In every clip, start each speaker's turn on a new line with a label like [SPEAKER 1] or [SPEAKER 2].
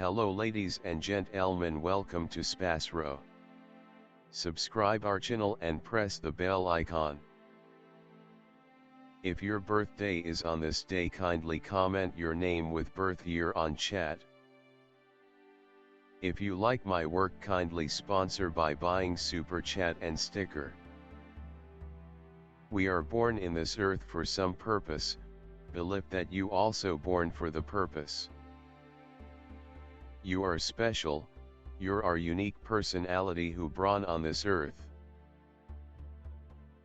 [SPEAKER 1] Hello ladies and gentlemen, welcome to SPASRO. Subscribe our channel and press the bell icon. If your birthday is on this day, kindly comment your name with birth year on chat. If you like my work, kindly sponsor by buying super chat and sticker. We are born in this earth for some purpose, believe that you also born for the purpose. You are special, you're our unique personality who born on this earth.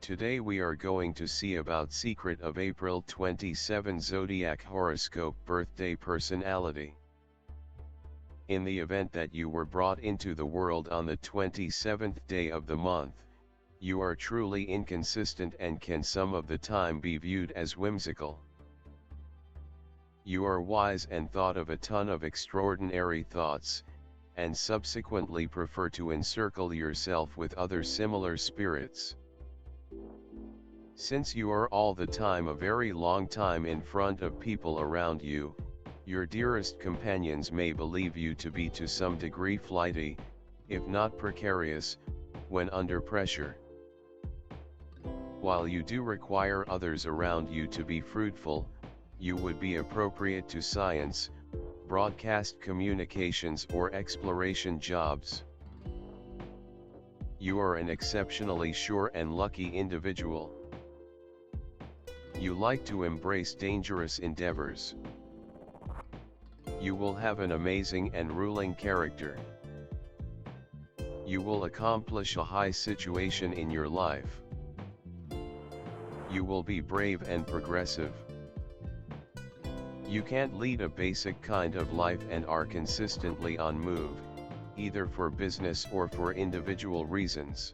[SPEAKER 1] Today we are going to see about secret of April 27 Zodiac horoscope birthday personality. In the event that you were brought into the world on the 27th day of the month, you are truly inconsistent and can some of the time be viewed as whimsical. You are wise and thought of a ton of extraordinary thoughts, and subsequently prefer to encircle yourself with other similar spirits. Since you are all the time a very long time in front of people around you, your dearest companions may believe you to be to some degree flighty, if not precarious, when under pressure. While you do require others around you to be fruitful, you would be appropriate to science, broadcast communications or exploration jobs. You are an exceptionally sure and lucky individual. You like to embrace dangerous endeavors. You will have an amazing and ruling character. You will accomplish a high situation in your life. You will be brave and progressive. You can't lead a basic kind of life and are consistently on move, either for business or for individual reasons.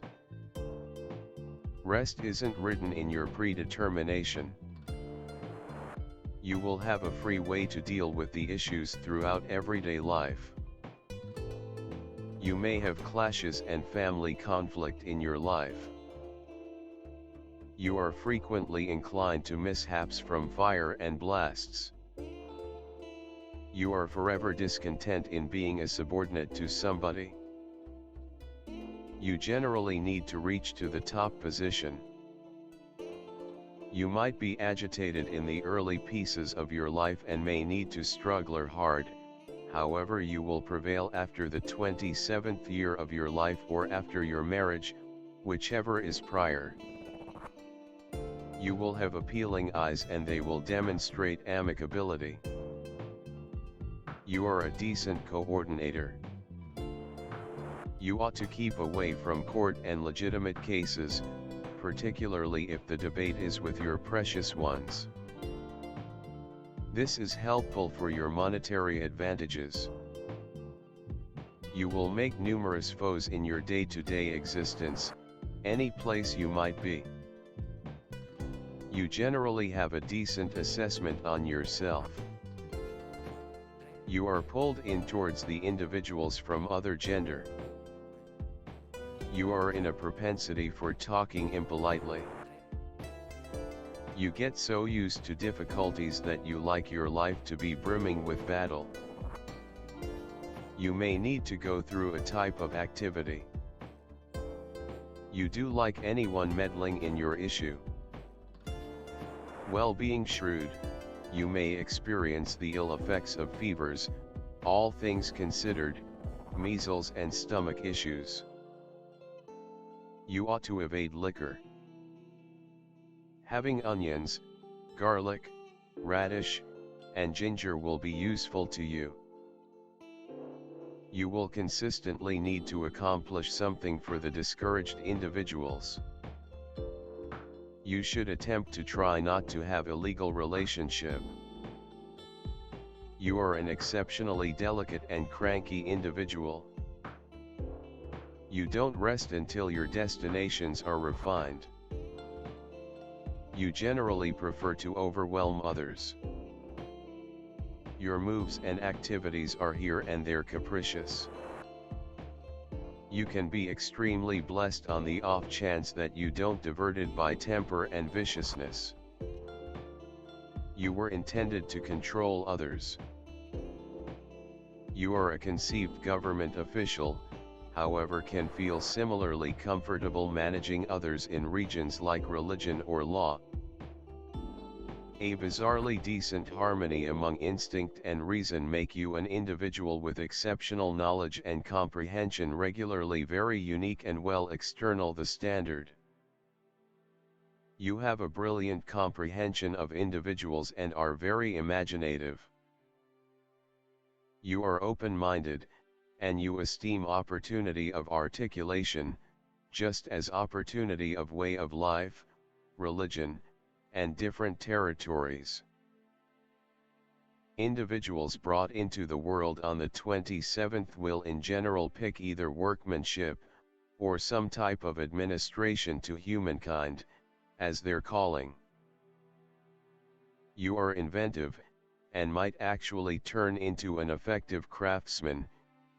[SPEAKER 1] Rest isn't written in your predetermination. You will have a free way to deal with the issues throughout everyday life. You may have clashes and family conflict in your life. You are frequently inclined to mishaps from fire and blasts. You are forever discontent in being a subordinate to somebody. You generally need to reach to the top position. You might be agitated in the early pieces of your life and may need to struggle hard, however you will prevail after the 27th year of your life or after your marriage, whichever is prior. You will have appealing eyes and they will demonstrate amicability. You are a decent coordinator. You ought to keep away from court and legitimate cases, particularly if the debate is with your precious ones. This is helpful for your monetary advantages. You will make numerous foes in your day-to-day existence, any place you might be. You generally have a decent assessment on yourself. You are pulled in towards the individuals from other gender. You are in a propensity for talking impolitely. You get so used to difficulties that you like your life to be brimming with battle. You may need to go through a type of activity. You do like anyone meddling in your issue. Well, being shrewd, you may experience the ill effects of fevers, all things considered, measles and stomach issues. You ought to evade liquor. Having onions, garlic, radish, and ginger will be useful to you. You will consistently need to accomplish something for the discouraged individuals. You should attempt to try not to have illegal relationship. You are an exceptionally delicate and cranky individual. You don't rest until your destinations are refined. You generally prefer to overwhelm others. Your moves and activities are here and there capricious. You can be extremely blessed on the off chance that you don't diverted by temper and viciousness. You were intended to control others. You are a conceived government official, however can feel similarly comfortable managing others in regions like religion or law. A bizarrely decent harmony among instinct and reason make you an individual with exceptional knowledge and comprehension, regularly very unique and well external the standard. You have a brilliant comprehension of individuals and are very imaginative. You are open-minded, and you esteem opportunity of articulation, just as opportunity of way of life, religion, and different territories. Individuals brought into the world on the 27th will in general pick either workmanship, or some type of administration to humankind, as their calling. You are inventive, and might actually turn into an effective craftsman,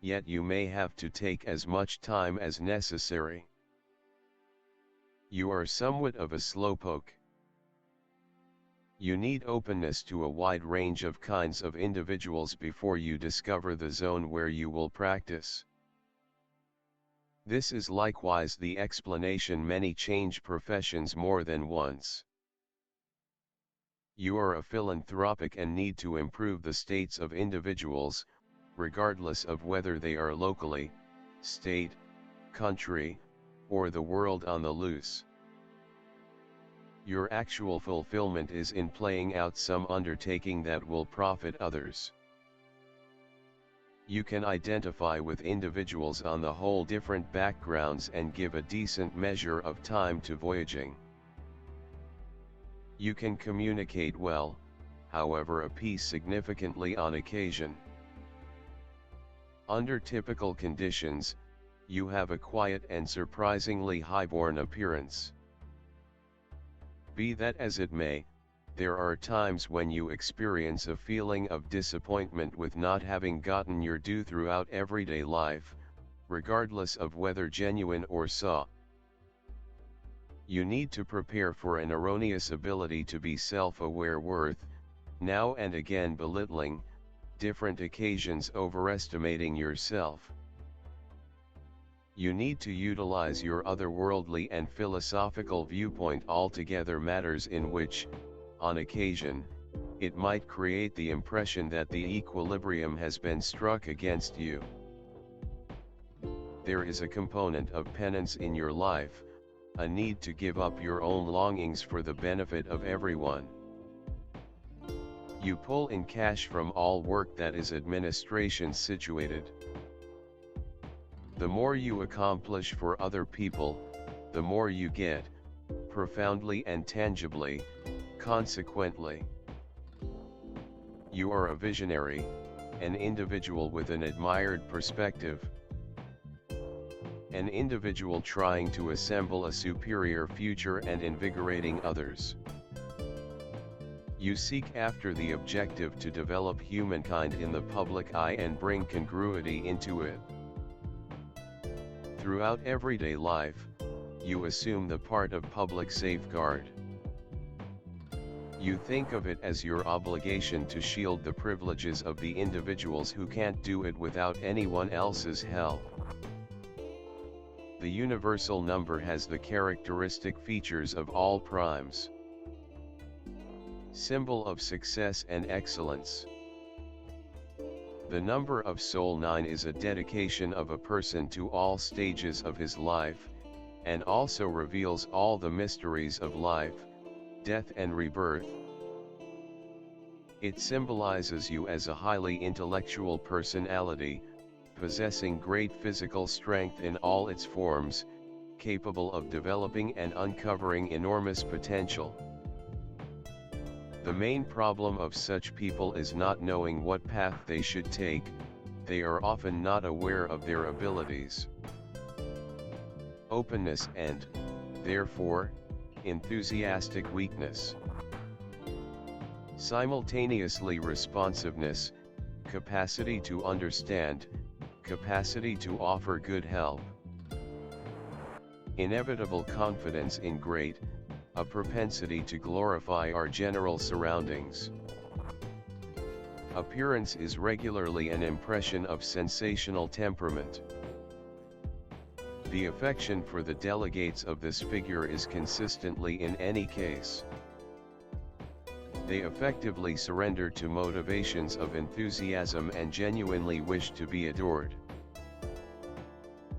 [SPEAKER 1] yet you may have to take as much time as necessary. You are somewhat of a slowpoke. You need openness to a wide range of kinds of individuals before you discover the zone where you will practice. This is likewise the explanation many change professions more than once. You are a philanthropic and need to improve the states of individuals, regardless of whether they are locally, state, country, or the world on the loose. Your actual fulfillment is in playing out some undertaking that will profit others. You can identify with individuals on the whole different backgrounds and give a decent measure of time to voyaging. You can communicate well, however appease significantly on occasion. Under typical conditions, you have a quiet and surprisingly highborn appearance. Be that as it may, there are times when you experience a feeling of disappointment with not having gotten your due throughout everyday life, regardless of whether genuine or saw. You need to prepare for an erroneous ability to be self-aware worth, now and again belittling, different occasions overestimating yourself. You need to utilize your otherworldly and philosophical viewpoint altogether, matters in which, on occasion, it might create the impression that the equilibrium has been struck against you. There is a component of penance in your life, a need to give up your own longings for the benefit of everyone. You pull in cash from all work that is administration situated. The more you accomplish for other people, the more you get, profoundly and tangibly, consequently. You are a visionary, an individual with an admired perspective, an individual trying to assemble a superior future and invigorating others. You seek after the objective to develop humankind in the public eye and bring congruity into it. Throughout everyday life, you assume the part of public safeguard. You think of it as your obligation to shield the privileges of the individuals who can't do it without anyone else's help. The universal number has the characteristic features of all primes. Symbol of success and excellence. The number of Soul 9 is a dedication of a person to all stages of his life, and also reveals all the mysteries of life, death and rebirth. It symbolizes you as a highly intellectual personality, possessing great physical strength in all its forms, capable of developing and uncovering enormous potential. The main problem of such people is not knowing what path they should take. They are often not aware of their abilities. Openness and, therefore, enthusiastic weakness. Simultaneously responsiveness, capacity to understand, capacity to offer good help. Inevitable confidence in great, a propensity to glorify our general surroundings. Appearance is regularly an impression of sensational temperament. The affection for the delegates of this figure is consistently in any case. They effectively surrender to motivations of enthusiasm and genuinely wish to be adored.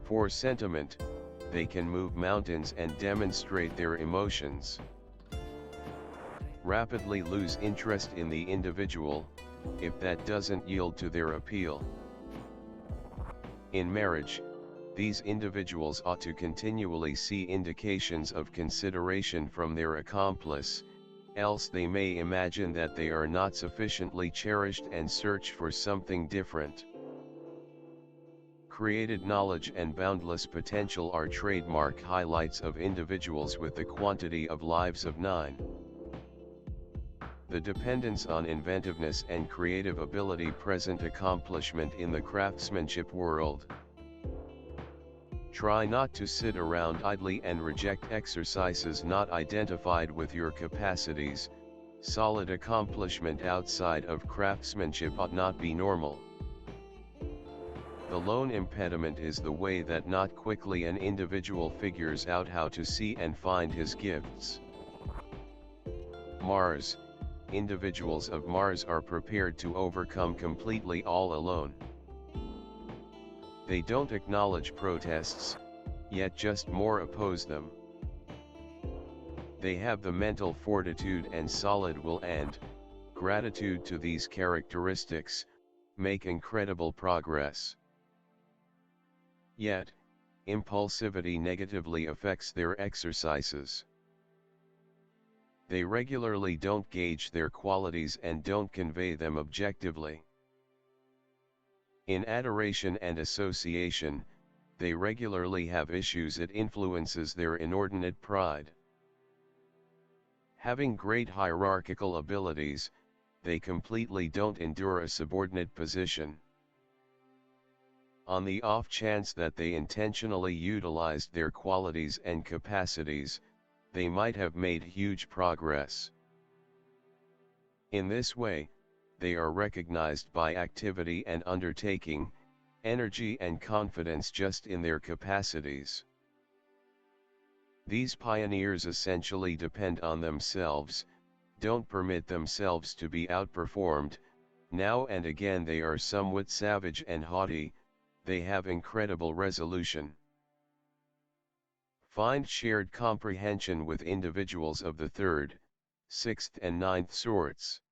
[SPEAKER 1] For sentiment, they can move mountains and demonstrate their emotions. Rapidly lose interest in the individual, if that doesn't yield to their appeal. In marriage, these individuals ought to continually see indications of consideration from their accomplice, else they may imagine that they are not sufficiently cherished and search for something different. Created knowledge and boundless potential are trademark highlights of individuals with the quantity of lives of 9. The dependence on inventiveness and creative ability present accomplishment in the craftsmanship world. Try not to sit around idly and reject exercises not identified with your capacities. Solid accomplishment outside of craftsmanship ought not be normal. The lone impediment is the way that not quickly an individual figures out how to see and find his gifts. Mars. Individuals of Mars are prepared to overcome completely all alone. They don't acknowledge protests, yet just more oppose them. They have the mental fortitude and solid will and, gratitude to these characteristics, make incredible progress. Yet, impulsivity negatively affects their exercises. They regularly don't gauge their qualities and don't convey them objectively. In adoration and association, they regularly have issues. It influences their inordinate pride. Having great hierarchical abilities, they completely don't endure a subordinate position. On the off chance that they intentionally utilized their qualities and capacities, they might have made huge progress. In this way, they are recognized by activity and undertaking, energy and confidence just in their capacities. These pioneers essentially depend on themselves, don't permit themselves to be outperformed. Now and again they are somewhat savage and haughty, they have incredible resolution. Find shared comprehension with individuals of the 3rd, 6th and 9th sorts.